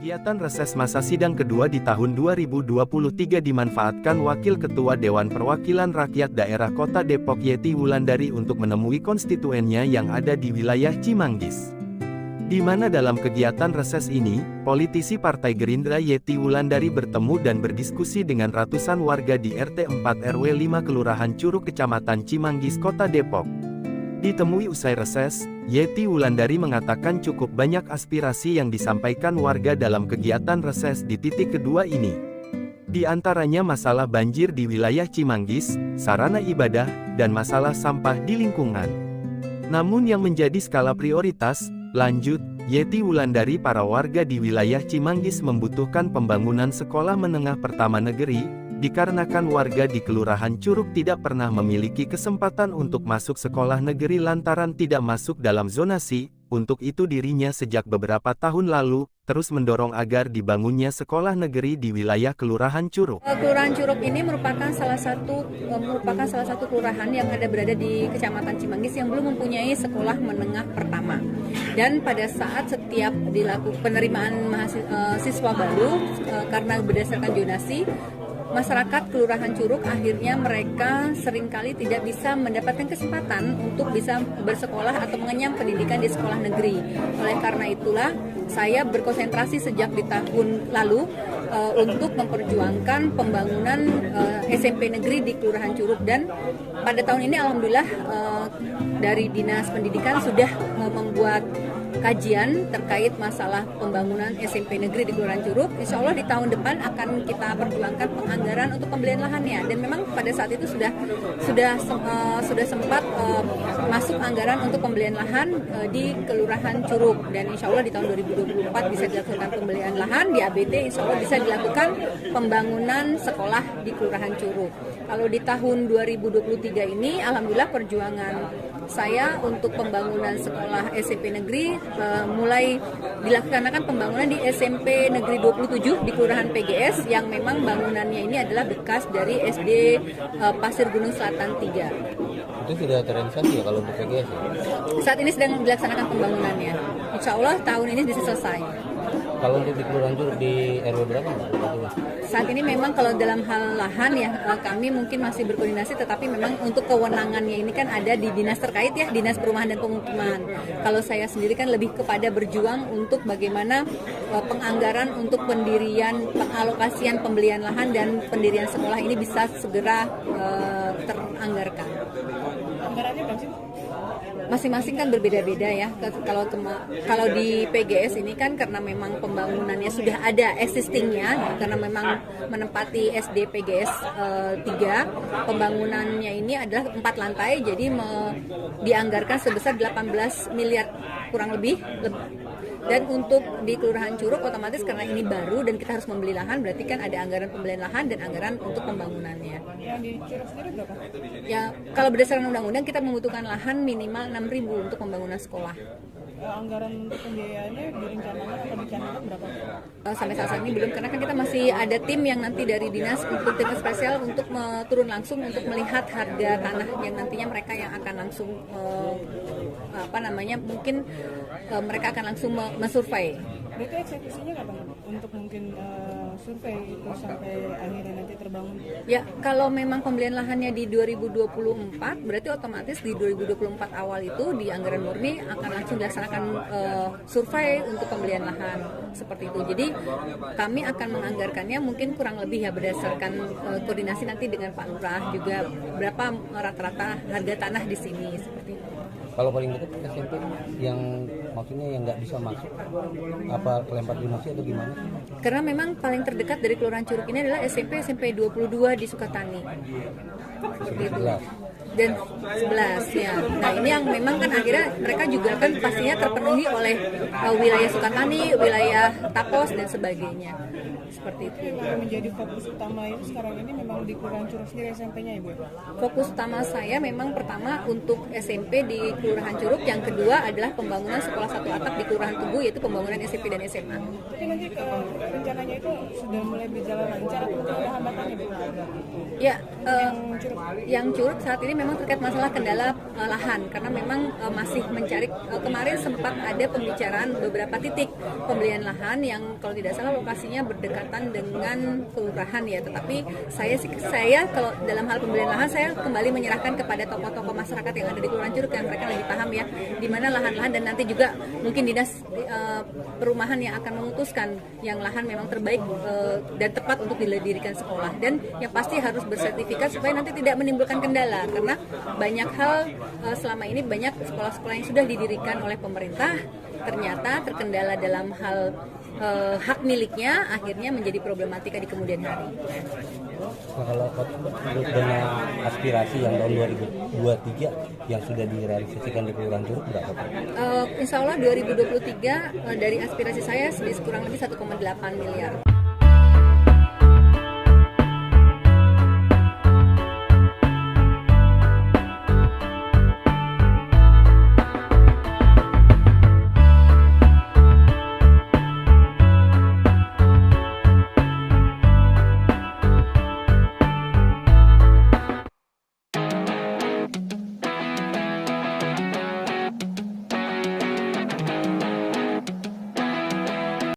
Kegiatan reses masa sidang kedua di tahun 2023 dimanfaatkan Wakil Ketua Dewan Perwakilan Rakyat Daerah Kota Depok Yeti Wulandari untuk menemui konstituennya yang ada di wilayah Cimanggis. Di mana dalam kegiatan reses ini, politisi Partai Gerindra Yeti Wulandari bertemu dan berdiskusi dengan ratusan warga di RT 4 RW 5 Kelurahan Curug Kecamatan Cimanggis Kota Depok. Ditemui usai reses, Yeti Wulandari mengatakan cukup banyak aspirasi yang disampaikan warga dalam kegiatan reses di titik kedua ini. Di antaranya masalah banjir di wilayah Cimanggis, sarana ibadah, dan masalah sampah di lingkungan. Namun yang menjadi skala prioritas, lanjut, Yeti Wulandari, para warga di wilayah Cimanggis membutuhkan pembangunan sekolah menengah pertama negeri, dikarenakan warga di Kelurahan Curug tidak pernah memiliki kesempatan untuk masuk sekolah negeri lantaran tidak masuk dalam zonasi. Untuk itu dirinya sejak beberapa tahun lalu, terus mendorong agar dibangunnya sekolah negeri di wilayah Kelurahan Curug. Kelurahan Curug ini merupakan salah satu kelurahan yang berada di Kecamatan Cimanggis yang belum mempunyai sekolah menengah pertama. Dan pada saat setiap dilakukan penerimaan siswa baru, karena berdasarkan zonasi, masyarakat Kelurahan Curug akhirnya mereka seringkali tidak bisa mendapatkan kesempatan untuk bisa bersekolah atau mengenyam pendidikan di sekolah negeri. Oleh karena itulah saya berkonsentrasi sejak di tahun lalu untuk memperjuangkan pembangunan SMP negeri di Kelurahan Curug, dan pada tahun ini alhamdulillah dari Dinas Pendidikan sudah membuat kajian terkait masalah pembangunan SMP negeri di Kelurahan Curug. Insya Allah di tahun depan akan kita perjuangkan penganggaran untuk pembelian lahannya. Dan memang pada saat itu sudah sempat masuk anggaran untuk pembelian lahan di Kelurahan Curug. Dan insya Allah di tahun 2024 bisa dilakukan pembelian lahan di ABT. Insya Allah bisa dilakukan pembangunan sekolah di Kelurahan Curug. Kalau di tahun 2023 ini, alhamdulillah perjuangan saya untuk pembangunan sekolah SMP negeri mulai dilaksanakan pembangunan di SMP Negeri 27 di Kelurahan PGS yang memang bangunannya ini adalah bekas dari SD Pasir Gunung Selatan 3. Itu sudah terrealisasi ya kalau untuk PGS ya? Saat ini sedang dilaksanakan pembangunannya. Insya Allah tahun ini bisa selesai. Kalau untuk di Kelurahan Curug di RW berapa? Saat ini memang kalau dalam hal lahan ya kami mungkin masih berkoordinasi, tetapi memang untuk kewenangannya ini kan ada di dinas terkait ya, Dinas Perumahan dan Pemukiman. Kalau saya sendiri kan lebih kepada berjuang untuk bagaimana penganggaran untuk pendirian, pengalokasian pembelian lahan dan pendirian sekolah ini bisa segera teranggarkan. Anggarannya berapa sih? Masing-masing kan berbeda-beda ya. Kalau di PGS ini kan karena memang pembangunannya sudah ada existingnya, karena memang menempati SD PGS 3, pembangunannya ini adalah 4 lantai, jadi dianggarkan sebesar 18 miliar kurang lebih. Dan untuk di Kelurahan Curug otomatis karena ini baru dan kita harus membeli lahan, berarti kan ada anggaran pembelian lahan dan anggaran untuk pembangunannya. Yang di Curug sendiri berapa? Ya, kalau berdasarkan undang-undang kita membutuhkan lahan minimal 6.000 untuk pembangunan sekolah. Anggaran untuk pembiayaannya direncanakan berapa? Sampai saat ini belum, karena kan kita masih ada tim yang nanti dari dinas untuk tim spesial untuk turun langsung untuk melihat harga tanah yang nantinya mereka yang akan langsung mungkin mereka akan langsung mensurvei. Berarti eksekusinya kapan untuk mungkin survei itu sampai akhirnya nanti terbangun? Ya, kalau memang pembelian lahannya di 2024, berarti otomatis di 2024 awal itu di anggaran murni akan langsung dilaksanakan survei untuk pembelian lahan seperti itu. Jadi kami akan menganggarkannya mungkin kurang lebih ya berdasarkan koordinasi nanti dengan Pak Lurah juga berapa rata-rata harga tanah di sini seperti itu. Kalau paling dekat SMP yang maksudnya yang nggak bisa masuk, apa kelempar donasi atau gimana? Karena memang paling terdekat dari Kelurahan Curug ini adalah SMP 22 di Sukatani. Seperti itu. Dan 11 ya. Nah ini yang memang kan akhirnya mereka juga kan pastinya terpenuhi oleh wilayah Sukatani, wilayah Tapos dan sebagainya. Seperti itu. Yang menjadi fokus utama itu sekarang ini memang di Kelurahan Curug sendiri SMP-nya Ibu? Fokus utama saya memang pertama untuk SMP di Kelurahan Curug, yang kedua adalah pembangunan sekolah satu atap di Kelurahan Tugu, yaitu pembangunan SMP dan SMA. Tapi nanti rencananya itu sudah mulai berjalan lancar atau ada hambatan Ibu? Ya, yang Curug saat ini memang terkait masalah kendala lahan, karena memang masih mencari, kemarin sempat ada pembicaraan beberapa titik pembelian lahan yang kalau tidak salah lokasinya berdekatan dengan kelurahan ya, tetapi saya kalau dalam hal pembelian lahan saya kembali menyerahkan kepada tokoh-tokoh masyarakat yang ada di Kelurahan Curug yang mereka lebih paham ya di mana lahan-lahan, dan nanti juga mungkin dinas perumahan yang akan memutuskan yang lahan memang terbaik dan tepat untuk didirikan sekolah, dan yang pasti harus bersertifikat supaya nanti tidak menimbulkan kendala, karena banyak hal selama ini banyak sekolah-sekolah yang sudah didirikan oleh pemerintah ternyata terkendala dalam hal hak miliknya, akhirnya menjadi problematika di kemudian hari. Nah, kalau untuk dana aspirasi yang tahun 2023 yang sudah direalisasikan di Kelurahan Curug berapa Pak? Insya Allah 2023 dari aspirasi saya kurang lebih 1,8 miliar.